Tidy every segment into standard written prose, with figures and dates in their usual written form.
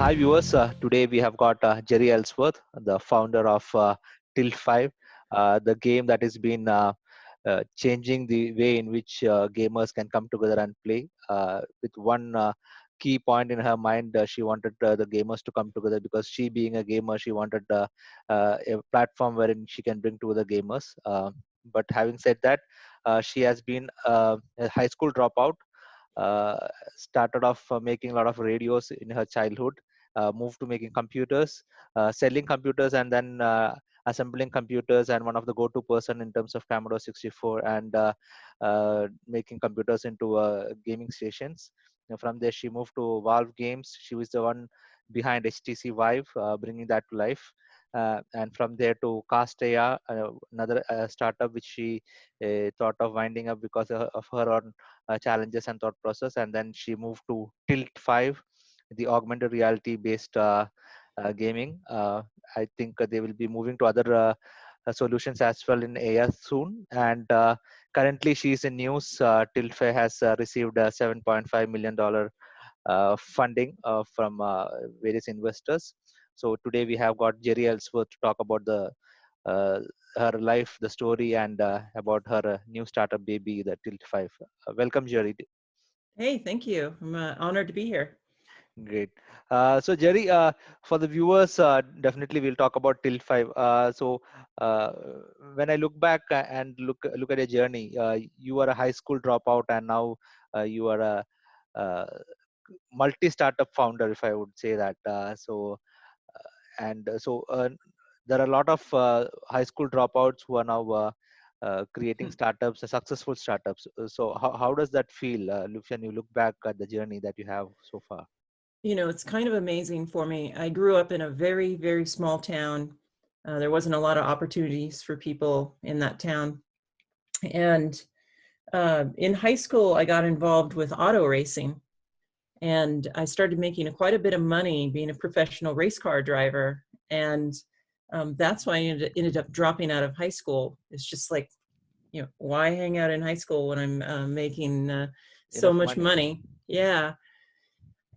Hi viewers, today we have got Jeri Ellsworth, the founder of Tilt 5, the game that has been changing the way in which gamers can come together and play. With one key point in her mind, she wanted the gamers to come together because she being a gamer, she wanted a platform wherein she can bring together gamers. But having said that, she has been a high school dropout, uh, started off making a lot of radios in her childhood, moved to making computers, selling computers, and then assembling computers, and one of the go-to person in terms of Commodore 64 and making computers into gaming stations. From there, she moved to Valve Games. She was the one behind HTC Vive, bringing that to life. And from there to Castaya, another startup which she thought of winding up because of her own challenges and thought process. And then she moved to Tilt 5, the augmented reality based gaming. I think they will be moving to other solutions as well in AR soon. And currently, she is in news. Tilt 5 has received $7.5 million funding from various investors. So today we have got Jeri Ellsworth to talk about the uh, her life, the story, and about her new startup baby, the Tilt 5. Welcome, Jeri. Hey, thank you. I'm honored to be here. Great. So, Jeri, for the viewers, definitely we'll talk about Tilt 5. Uh, when I look back and look at your journey, you are a high school dropout, and now you are a uh, multi-startup founder, if I would say that. There are a lot of high school dropouts who are now creating startups, successful startups. So how does that feel when you look back at the journey that you have so far? You know, it's kind of amazing for me. I grew up in a very, very small town. There wasn't a lot of opportunities for people in that town. And in high school, I got involved with auto racing. And I started making quite a bit of money being a professional race car driver. And that's why I ended up dropping out of high school. It's just like, why hang out in high school when I'm making so Enough much money. money? Yeah.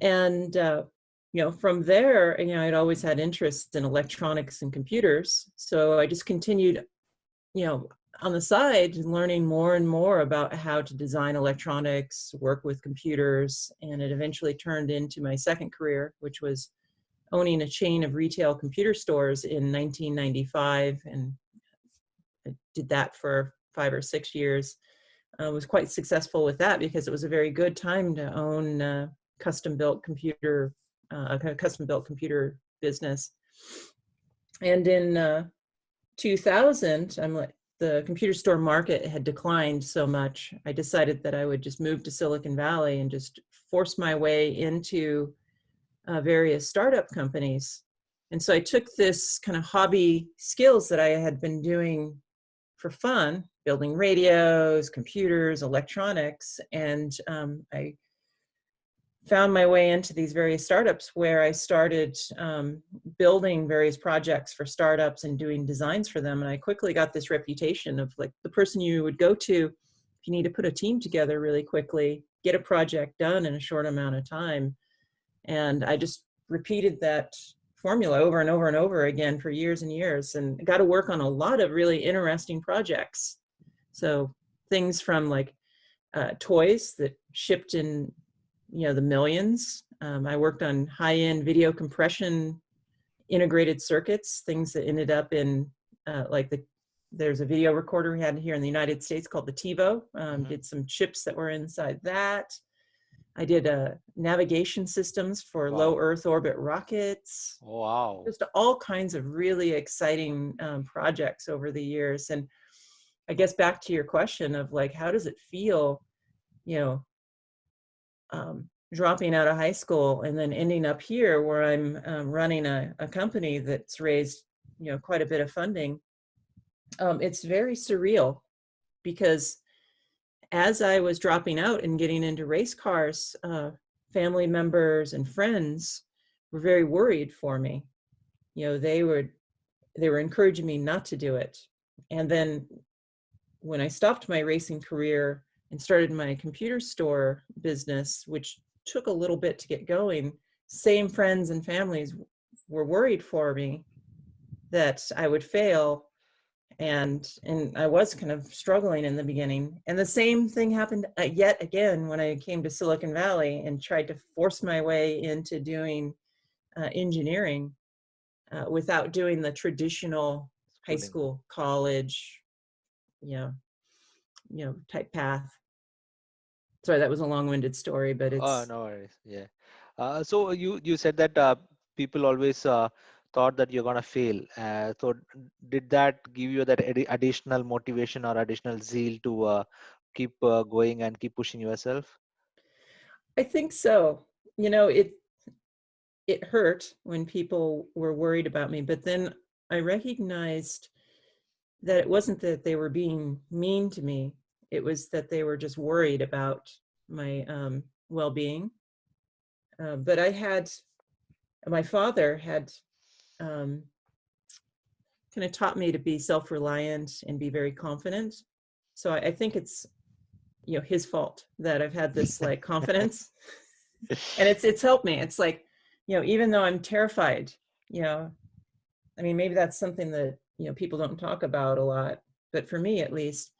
And from there, I'd always had interest in electronics and computers, so I just continued, you know on the side, learning more and more about how to design electronics, work with computers. And it eventually turned into my second career, which was owning a chain of retail computer stores in 1995. And I did that for 5 or 6 years. I was quite successful with that because it was a very good time to own custom-built computer, a kind of custom-built computer business. And in 2000, the computer store market had declined so much, I decided that I would just move to Silicon Valley and just force my way into various startup companies. And so I took this kind of hobby skills that I had been doing for fun, building radios, computers, electronics, and I found my way into these various startups where I started building various projects for startups and doing designs for them. And I quickly got this reputation of like the person you would go to if you need to put a team together really quickly, get a project done in a short amount of time. And I just repeated that formula over and over and over again for years and years, and got to work on a lot of really interesting projects. So things from like toys that shipped in the millions. I worked on high-end video compression integrated circuits, things that ended up in there's a video recorder we had here in the United States called the TiVo. Did some chips that were inside that. I did navigation systems for low Earth orbit rockets. Wow. Just all kinds of really exciting projects over the years. And I guess back to your question of like, how does it feel, dropping out of high school and then ending up here where I'm running a company that's raised, quite a bit of funding. It's very surreal because as I was dropping out and getting into race cars, family members and friends were very worried for me. They were encouraging me not to do it. And then when I stopped my racing career and started my computer store business, which took a little bit to get going, same friends and families were worried for me that I would fail. And I was kind of struggling in the beginning. And the same thing happened yet again when I came to Silicon Valley and tried to force my way into doing engineering without doing the traditional high Schooling. school, college, type path. Sorry, that was a long-winded story, but Oh, it's, no worries. Yeah. So you said that people always thought that you're gonna fail. So did that give you that additional motivation or additional zeal to keep going and keep pushing yourself? I think so. It hurt when people were worried about me, but then I recognized that it wasn't that they were being mean to me. It was that they were just worried about my well-being. But my father had um, kind of taught me to be self-reliant and be very confident. So I think it's, his fault that I've had this like confidence, and it's helped me. It's like, even though I'm terrified, you know, I mean, maybe that's something that, people don't talk about a lot, but for me at least,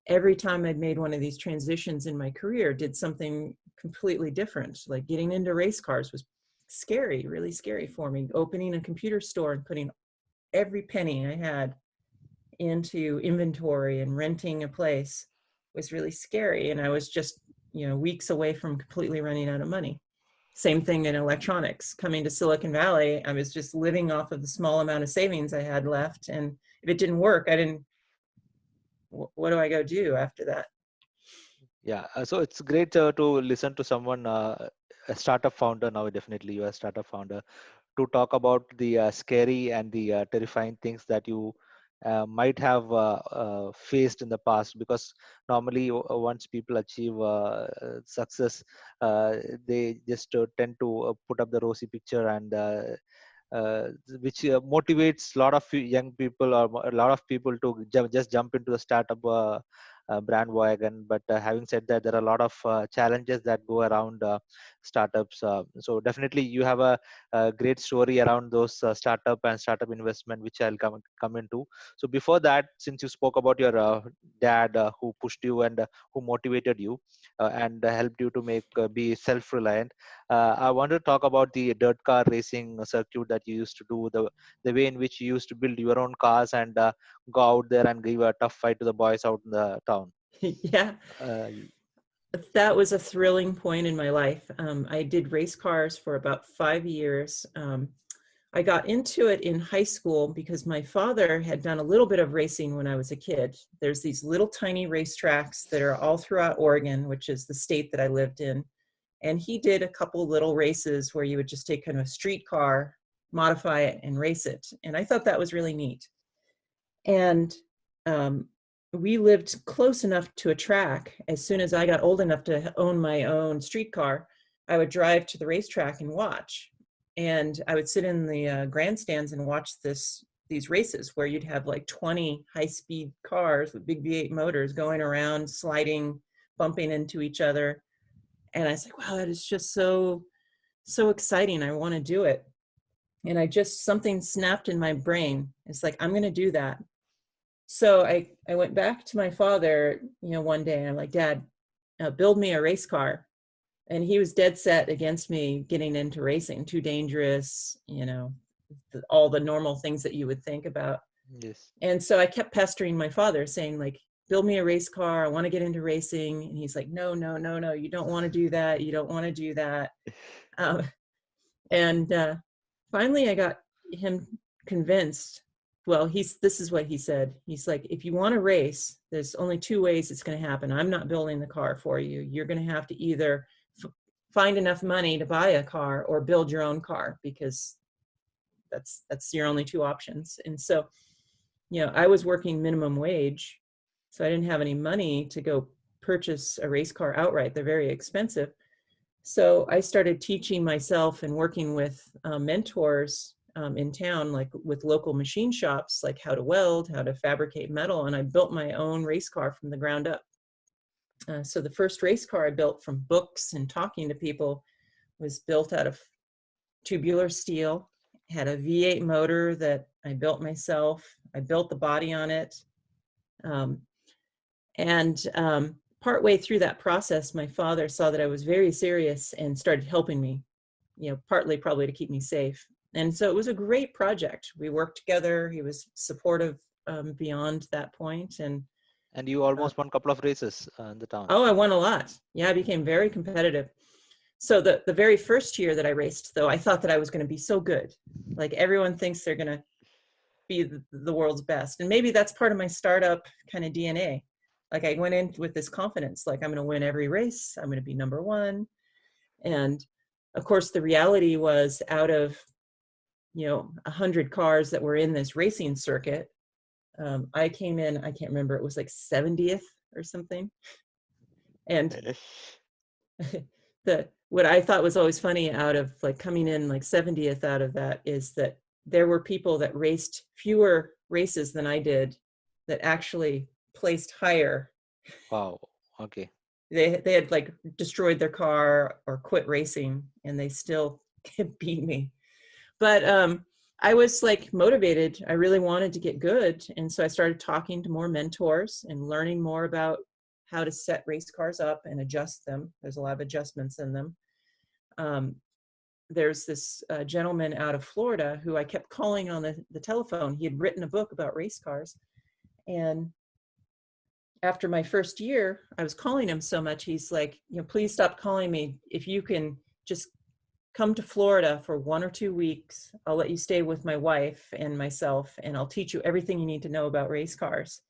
every time I'd made one of these transitions in my career, did something completely different. Like getting into race cars was scary, really scary for me. Opening a computer store and putting every penny I had into inventory and renting a place was really scary. And I was just, weeks away from completely running out of money. Same thing in electronics. Coming to Silicon Valley, I was just living off of the small amount of savings I had left. And if it didn't work, what do I go do after that? Yeah, so it's great to listen to someone, a startup founder now. Definitely, you're a startup founder, to talk about the scary and the terrifying things that you might have faced in the past. Because normally, once people achieve success, uh, they just tend to put up the rosy picture, and uh, which motivates a lot of young people or a lot of people to just jump into the startup brand wagon. But having said that, there are a lot of challenges that go around startups. So definitely, you have a great story around those startup and startup investment, which I'll come into. So before that, since you spoke about your dad who pushed you and who motivated you and helped you to make be self-reliant, I want to talk about the dirt car racing circuit that you used to do, the way in which you used to build your own cars and go out there and give a tough fight to the boys out in the town. Yeah, Uh, that was a thrilling point in my life. I did race cars for about 5 years. I got into it in high school because my father had done a little bit of racing when I was a kid. There's these little tiny racetracks that are all throughout Oregon, which is the state that I lived in. And he did a couple little races where you would just take kind of a street car, modify it, and race it. And I thought that was really neat. And um, we lived close enough to a track. As soon as I got old enough to own my own streetcar, I would drive to the racetrack and watch. And I would sit in the grandstands and watch these races where you'd have like 20 high-speed cars with big V8 motors going around, sliding, bumping into each other. And I was like, wow, that is just so exciting. I want to do it. And something snapped in my brain. It's like, I'm going to do that. So I went back to my father, one day, and I'm like, Dad, build me a race car. And he was dead set against me getting into racing, too dangerous, all the normal things that you would think about. yes. And so I kept pestering my father saying, like, build me a race car. I want to get into racing. And he's like, no, no, no, no, you don't want to do that. You don't want to do that. Um, and finally I got him convinced. Well, this is what he said. He's like, if you want to race, there's only two ways it's going to happen. I'm not building the car for you. You're going to have to either find enough money to buy a car or build your own car, because that's your only two options. And so, I was working minimum wage, so I didn't have any money to go purchase a race car outright. They're very expensive. So I started teaching myself and working with mentors in town, like with local machine shops, like how to weld, how to fabricate metal. And I built my own race car from the ground up. So the first race car I built from books and talking to people was built out of tubular steel, had a V8 motor that I built myself. I built the body on it. And partway through that process, my father saw that I was very serious and started helping me, partly probably to keep me safe. And so it was a great project. We worked together. He was supportive beyond that point. And you almost won a couple of races in the town. Oh, I won a lot. Yeah, I became very competitive. So the very first year that I raced, though, I thought that I was going to be so good. Like everyone thinks they're going to be the world's best. And maybe that's part of my startup kind of DNA. Like I went in with this confidence, like I'm going to win every race. I'm going to be number one. And of course, the reality was out of, 100 cars that were in this racing circuit, I came in, I can't remember, it was like 70th or something. And what I thought was always funny out of like coming in like 70th out of that is that there were people that raced fewer races than I did that actually placed higher. Wow. Okay. They had like destroyed their car or quit racing and they still beat me. But I was like motivated. I really wanted to get good. And so I started talking to more mentors and learning more about how to set race cars up and adjust them. There's a lot of adjustments in them. There's this gentleman out of Florida who I kept calling on the telephone. He had written a book about race cars. And after my first year, I was calling him so much. He's like, please stop calling me. If you can just come to Florida for 1 or 2 weeks, I'll let you stay with my wife and myself, and I'll teach you everything you need to know about race cars.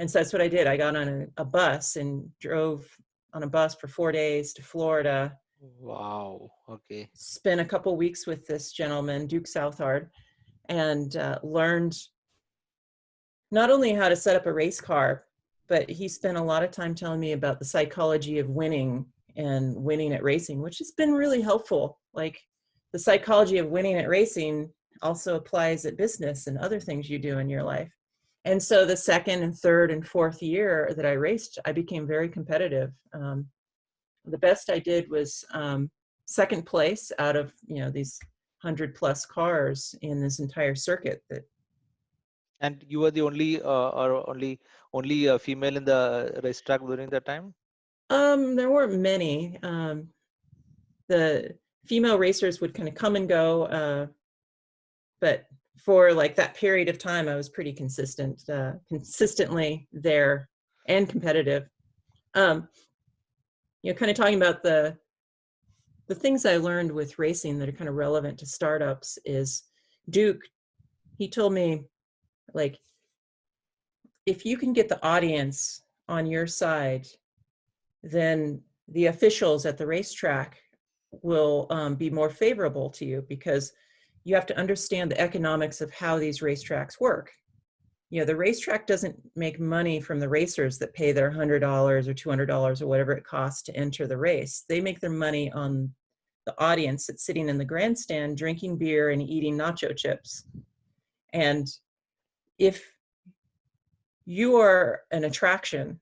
And so that's what I did. I got on a bus and drove on a bus for 4 days to Florida. Wow. Okay. Spent a couple weeks with this gentleman, Duke Southard, and learned not only how to set up a race car, but he spent a lot of time telling me about the psychology of winning and winning at racing, which has been really helpful. Like the psychology of winning at racing also applies at business and other things you do in your life. And so the second and third and fourth year that I raced, I became very competitive. The best I did was second place out of these 100+ cars in this entire circuit. And you were the only or only female in the racetrack during that time? There weren't many. The female racers would kind of come and go, but for like that period of time, I was pretty consistently there and competitive. Kind of talking about the things I learned with racing that are kind of relevant to startups is Duke, he told me, like, if you can get the audience on your side, then the officials at the racetrack will be more favorable to you, because you have to understand the economics of how these racetracks work. The racetrack doesn't make money from the racers that pay their $100 or $200 or whatever it costs to enter the race. They make their money on the audience that's sitting in the grandstand drinking beer and eating nacho chips. And if you are an attraction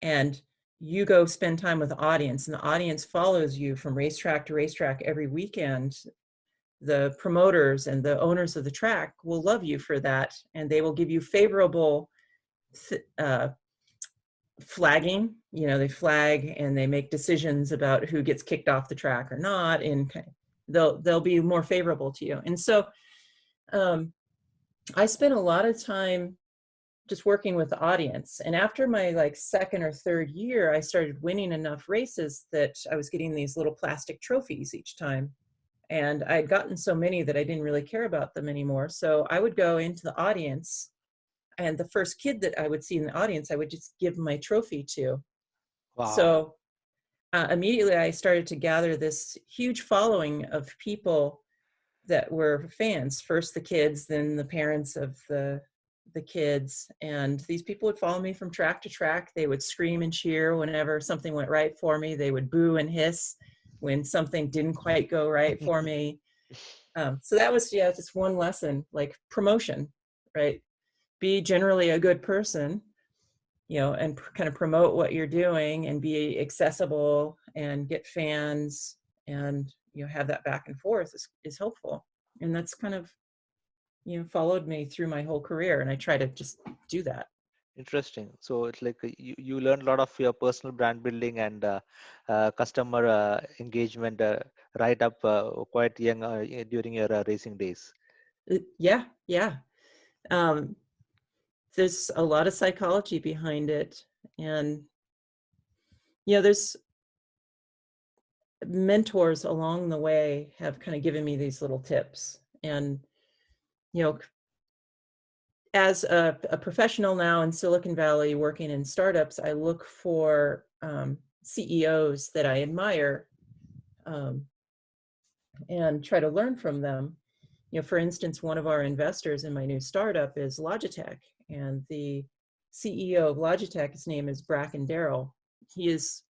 and you go spend time with the audience and the audience follows you from racetrack to racetrack every weekend, the promoters and the owners of the track will love you for that, and they will give you favorable flagging. They flag and they make decisions about who gets kicked off the track or not, and they'll be more favorable to you. And so I spent a lot of time just working with the audience. And after my second or third year, I started winning enough races that I was getting these little plastic trophies each time. And I had gotten so many that I didn't really care about them anymore. So I would go into the audience, and the first kid that I would see in the audience, I would just give my trophy to. Wow. So immediately I started to gather this huge following of people that were fans. First the kids, then the parents of the kids. And these people would follow me from track to track. They would scream and cheer whenever something went right for me. They would boo and hiss when something didn't quite go right for me. So that was, just one lesson, like promotion, right? Be generally a good person, and kind of promote what you're doing and be accessible and get fans and have that back and forth is helpful. And that's kind of, followed me through my whole career. And I try to just do that. Interesting. So it's like you learn a lot of your personal brand building and customer engagement right up quite young during your racing days. Yeah. Yeah. Um, there's a lot of psychology behind it. And, there's mentors along the way have kind of given me these little tips. And, as a professional now in Silicon Valley working in startups, I look for CEOs that I admire um, and try to learn from them. For instance, one of our investors in my new startup is Logitech, and the CEO of Logitech, his name is Bracken Darrell. He is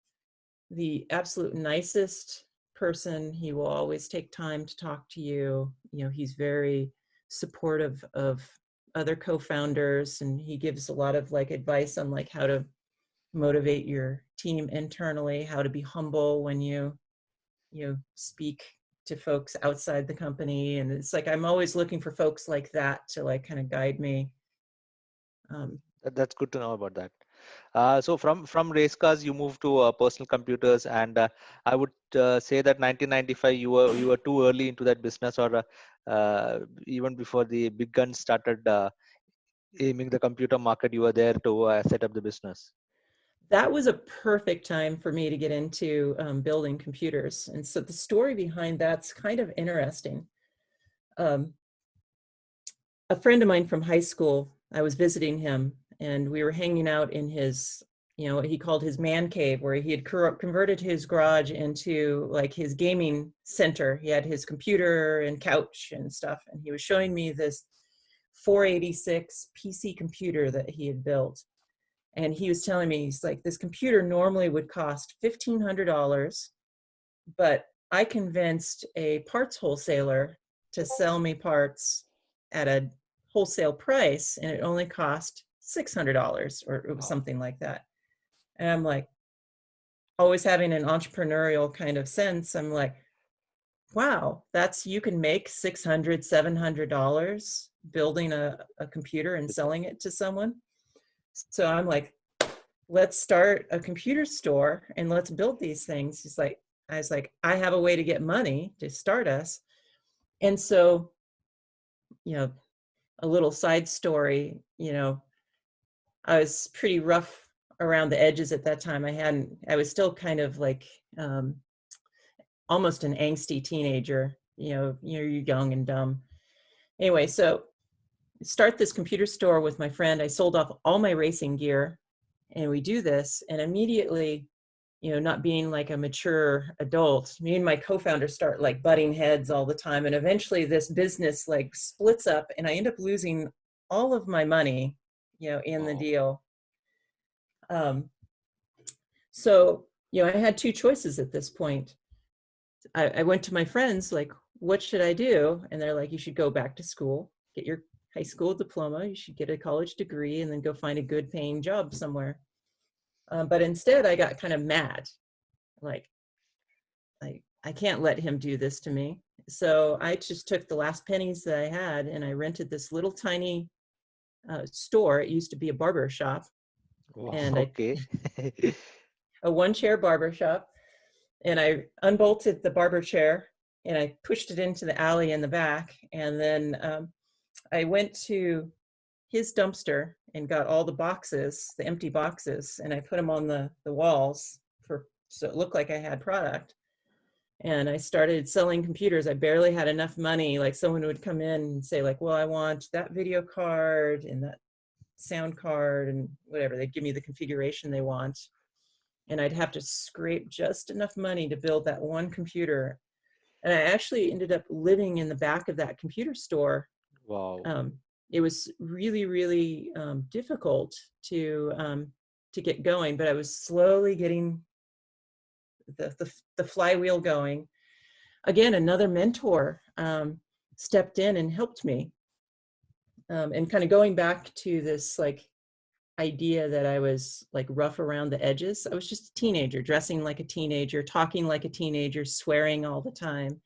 the absolute nicest person. He will always take time to talk to you. He's very supportive of other co-founders, and he gives a lot of advice on how to motivate your team internally, how to be humble when you speak to folks outside the company. And it's I'm always looking for folks like that to kind of guide me. That's good to know about that. So from race cars, you moved to personal computers, and I would say that 1995 you were too early into that business, or even before the big guns started aiming the computer market, you were there to set up the business. That was a perfect time for me to get into building computers. And so the story behind that's kind of interesting. A friend of mine from high school, I was visiting him, and we were hanging out in his, what he called his man cave, where he had converted his garage into his gaming center. He had his computer and couch and stuff, and he was showing me this 486 PC computer that he had built. And he was telling me, he's like, this computer normally would cost $1,500, but I convinced a parts wholesaler to sell me parts at a wholesale price, and it only cost $600, or it was something like that. And I'm like, always having an entrepreneurial kind of sense, I'm like, wow, you can make $600, $700 building a computer and selling it to someone. So I'm like, let's start a computer store and let's build these things. I was like, I have a way to get money to start us. And so, a little side story, I was pretty rough around the edges at that time. I was still kind of almost an angsty teenager, you're young and dumb. Anyway, so start this computer store with my friend. I sold off all my racing gear, and we do this, and immediately, not being a mature adult, me and my co-founder start butting heads all the time. And eventually this business splits up, and I end up losing all of my money, in the deal. So, I had two choices at this point. I went to my friends, what should I do? And they're like, you should go back to school, get your high school diploma, you should get a college degree, and then go find a good paying job somewhere. But instead I got kind of mad. I can't let him do this to me. So I just took the last pennies that I had, and I rented this little tiny store. It used to be a barber shop. Wow, And okay. a one-chair barber shop. And I unbolted the barber chair, and I pushed it into the alley in the back. And then I went to his dumpster and got all the boxes, the empty boxes, and I put them on the walls so it looked like I had product. And I started selling computers. I barely had enough money. Someone would come in and say well, I want that video card and that sound card and whatever. They'd give me the configuration they want. And I'd have to scrape just enough money to build that one computer. And I actually ended up living in the back of that computer store. Wow. It was really, really difficult to get going, but I was slowly getting the flywheel going. Again, another mentor stepped in and helped me. And kind of going back to this idea that I was like rough around the edges. I was just a teenager, dressing like a teenager, talking like a teenager, swearing all the time.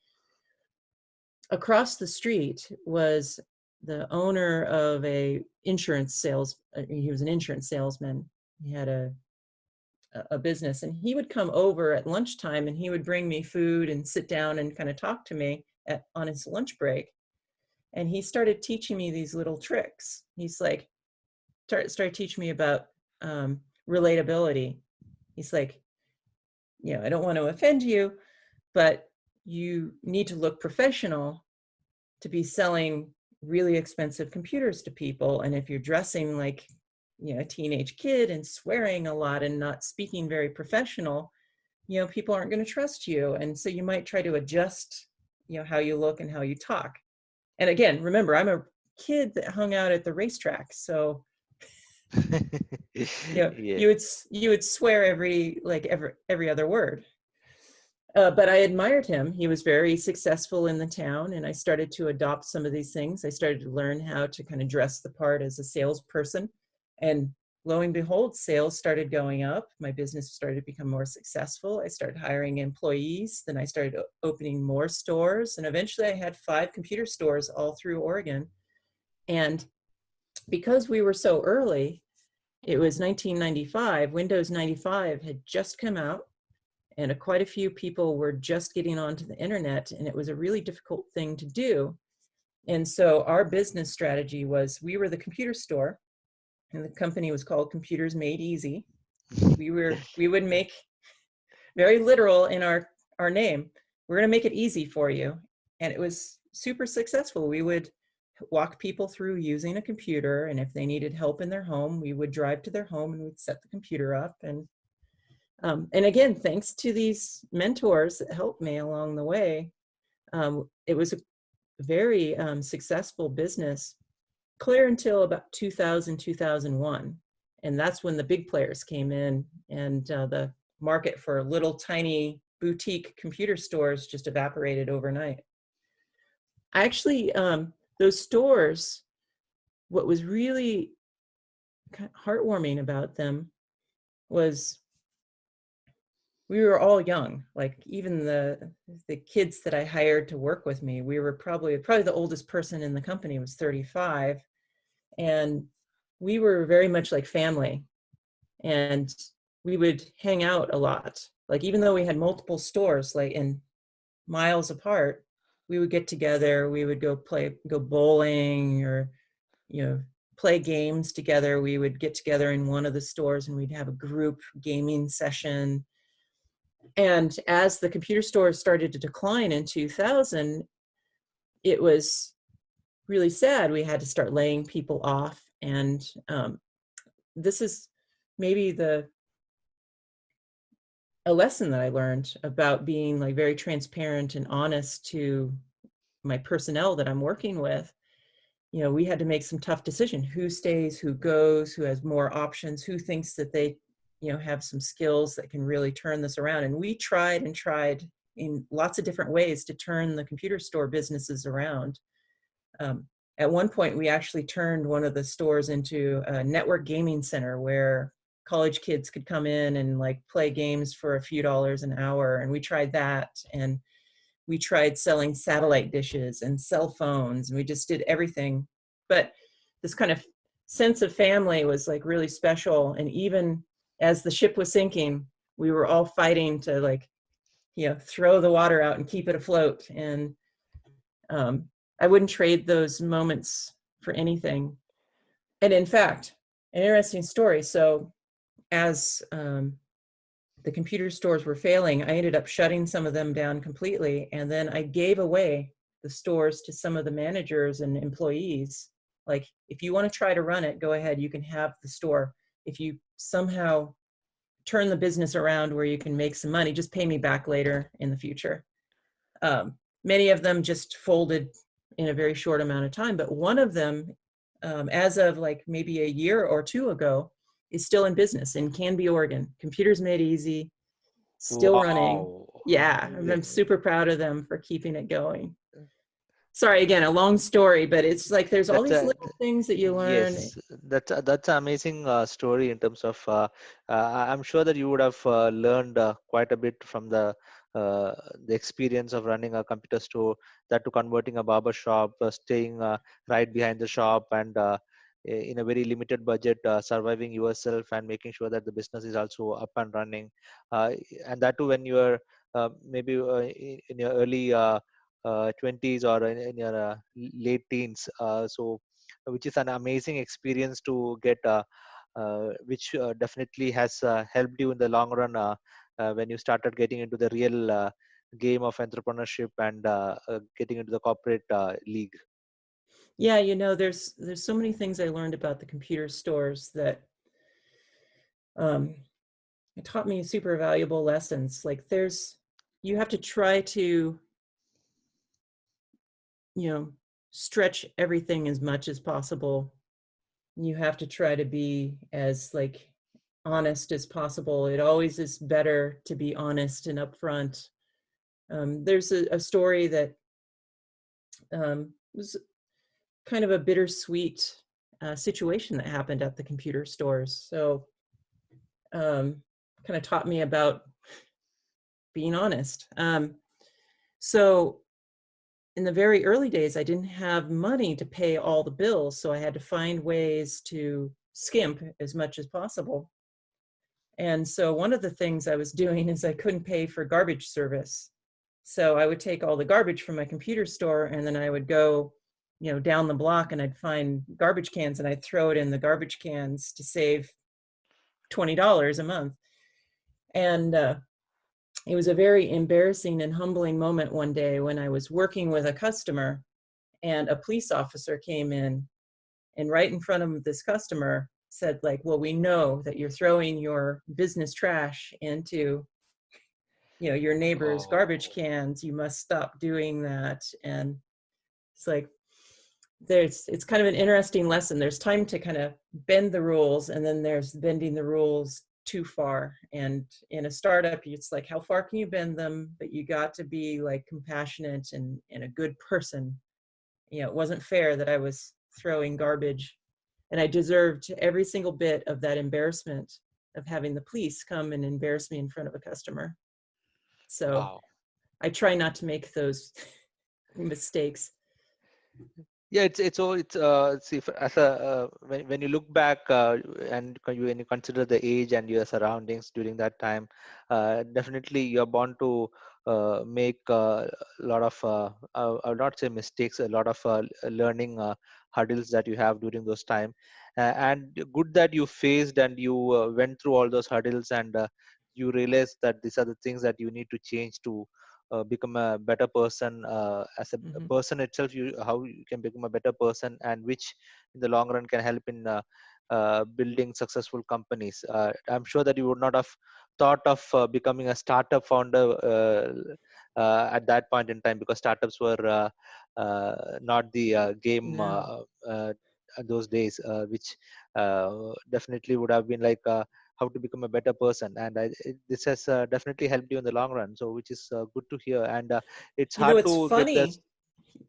Across the street was the owner of a insurance sales. He was an insurance salesman. He had a business, and he would come over at lunchtime and he would bring me food and sit down and kind of talk to me on his lunch break. And he started teaching me these little tricks. He's like, started teaching me about relatability. He's like, I don't want to offend you, but you need to look professional to be selling really expensive computers to people. And if you're dressing like, a teenage kid and swearing a lot and not speaking very professional, people aren't going to trust you. And so you might try to adjust, how you look and how you talk. And again, remember, I'm a kid that hung out at the racetrack. So, Yeah. you would swear every other word. But I admired him. He was very successful in the town, and I started to adopt some of these things. I started to learn how to kind of dress the part as a salesperson, and lo and behold, sales started going up. My business started to become more successful. I started hiring employees. Then I started opening more stores, and eventually I had 5 computer stores all through Oregon. And because we were so early, it was 1995, Windows 95 had just come out, and quite a few people were just getting onto the internet, and it was a really difficult thing to do. And so our business strategy was, we were the computer store, and the company was called Computers Made Easy. We would make, very literal in our name, we're going to make it easy for you. And it was super successful. We would walk people through using a computer, and if they needed help in their home, we would drive to their home and we'd set the computer up. And again, thanks to these mentors that helped me along the way, it was a very successful business, clear until about 2000, 2001. And that's when the big players came in, and the market for little tiny boutique computer stores just evaporated overnight. Actually, those stores, what was really kind of heartwarming about them was we were all young. Like, even the kids that I hired to work with me, we were probably the oldest person in the company was 35. And we were very much like family. And we would hang out a lot. Like, even though we had multiple stores, like in miles apart, we would get together, we would go bowling, or, play games together. We would get together in one of the stores and we'd have a group gaming session. And as the computer stores started to decline in 2000, it was really sad. We had to start laying people off. And this is maybe a lesson that I learned about being like very transparent and honest to my personnel that I'm working with. We had to make some tough decisions: who stays, who goes, who has more options, who thinks that they, have some skills that can really turn this around. And we tried and tried in lots of different ways to turn the computer store businesses around. At one point, we actually turned one of the stores into a network gaming center where college kids could come in and like play games for a few dollars an hour. And we tried that. And we tried selling satellite dishes and cell phones, and we just did everything. But this kind of sense of family was like really special. And even as the ship was sinking, we were all fighting to like, throw the water out and keep it afloat. And I wouldn't trade those moments for anything. And in fact, an interesting story. So as the computer stores were failing, I ended up shutting some of them down completely. And then I gave away the stores to some of the managers and employees. Like, if you want to try to run it, go ahead, you can have the store. If you somehow turn the business around where you can make some money, just pay me back later in the future. Many of them just folded in a very short amount of time, but one of them, as of like maybe a year or two ago, is still in business in Canby, Oregon. Computers Made Easy, still running. Wow. Yeah, I'm super proud of them for keeping it going. sorry, again, a long story, but it's like there's all That's these a little things that you learn. yes, that's an amazing story in terms of. I'm sure that you would have learned quite a bit from uh, the experience of running a computer store, that to converting a barber shop, staying right behind the shop, and in a very limited budget, surviving yourself and making sure that the business is also up and running, uh, and that too when you are maybe in your early 20s or in your late teens. So which is an amazing experience to get, which definitely has helped you in the long run when you started getting into the real game of entrepreneurship and getting into the corporate league. Yeah, there's so many things I learned about the computer stores that um, it taught me super valuable lessons. Like you have to try to, you know, stretch everything as much as possible. You have to try to be as like honest as possible. It always is better to be honest and upfront. There's a story that was kind of a bittersweet situation that happened at the computer stores. So kind of taught me about being honest. So in the very early days, I didn't have money to pay all the bills, so I had to find ways to skimp as much as possible. And so one of the things I was doing is I couldn't pay for garbage service. So I would take all the garbage from my computer store, and then I would go, down the block, and I'd find garbage cans, and I'd throw it in the garbage cans to save $20 a month. And it was a very embarrassing and humbling moment one day when I was working with a customer, and a police officer came in, and right in front of this customer said, like, well, we know that you're throwing your business trash into your neighbor's garbage Oh, cans. You must stop doing that. And it's like it's kind of an interesting lesson. There's time to kind of bend the rules, and then there's bending the rules too far. And in a startup, it's like, how far can you bend them? But you got to be like compassionate and a good person. It wasn't fair that I was throwing garbage, and I deserved every single bit of that embarrassment of having the police come and embarrass me in front of a customer. So wow. I try not to make those mistakes. Yeah, it's all it's see as a when you look back and when you consider the age and your surroundings during that time, definitely you're born to make a lot of I would not say mistakes, a lot of learning hurdles that you have during those time, and good that you faced and you went through all those hurdles, and you realized that these are the things that you need to change to become a better person. As a Mm-hmm. person itself, you how you can become a better person, and which in the long run can help in building successful companies. I'm sure that you would not have thought of becoming a startup founder at that point in time, because startups were not the game No. those days, which definitely would have been like how to become a better person. And this has definitely helped you in the long run, so which is good to hear. And it's You know, hard what's to get this. funny?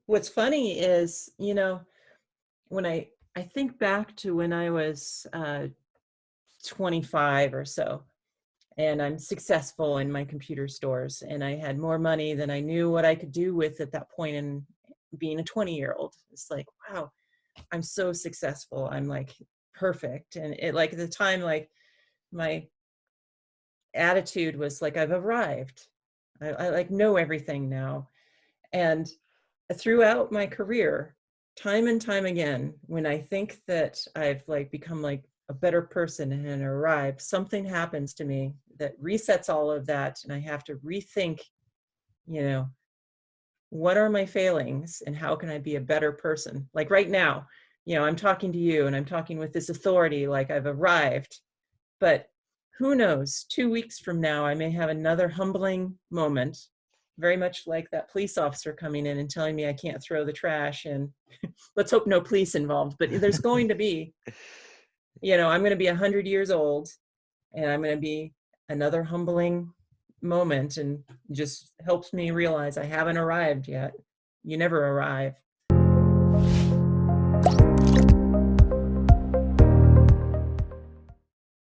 What's funny is, when I think back to when I was 25 or so, and I'm successful in my computer stores, and I had more money than I knew what I could do with at that point in being a 20-year-old. It's like, wow, I'm so successful. I'm like perfect. And it, like, at the time, like, my attitude was like, I've arrived. I like know everything now. And throughout my career, time and time again, when I think that I've like become like a better person and arrived, something happens to me that resets all of that, and I have to rethink, you know, what are my failings and how can I be a better person? Like right now, I'm talking to you and I'm talking with this authority, like I've arrived. But who knows, 2 weeks from now, I may have another humbling moment, very much like that police officer coming in and telling me I can't throw the trash. And let's hope no police involved, but there's going to be, I'm going to be 100 years old, and I'm going to be another humbling moment, and just helps me realize I haven't arrived yet. you never arrive.